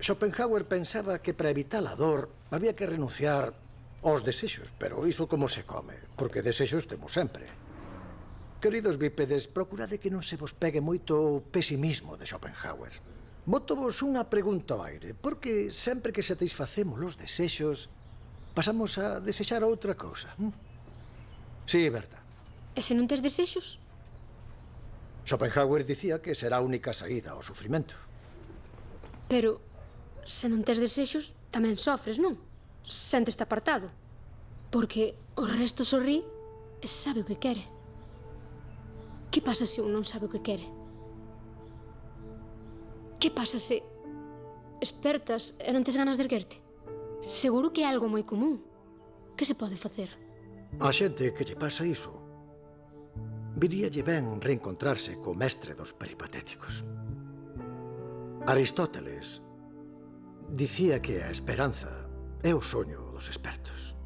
Schopenhauer pensaba que para evitar a dor había que renunciar aos desexos, pero iso como se come, porque desexos temos sempre. Queridos bípedes, procurade que non se vos pegue moito o pesimismo de Schopenhauer. Botovos unha pregunta ao aire, porque sempre que satisfacemos os desexos, pasamos a desexar outra cousa. Sí, Berta. E se non tes desexos? Schopenhauer dicía que será a única saída ao sufrimento. Pero, se non tes desexos, tamén sofres, non? Senteste apartado. Porque o resto sorrí e sabe o que quere. Que pasa se un non sabe o que quere? Que pasa se espertas e non tes ganas de erguerte? Seguro que é algo moi común. Que se pode facer? A xente que lle pasa iso viríalle ben reencontrarse co mestre dos peripatéticos. Aristóteles dicía que a esperanza é o soño dos expertos.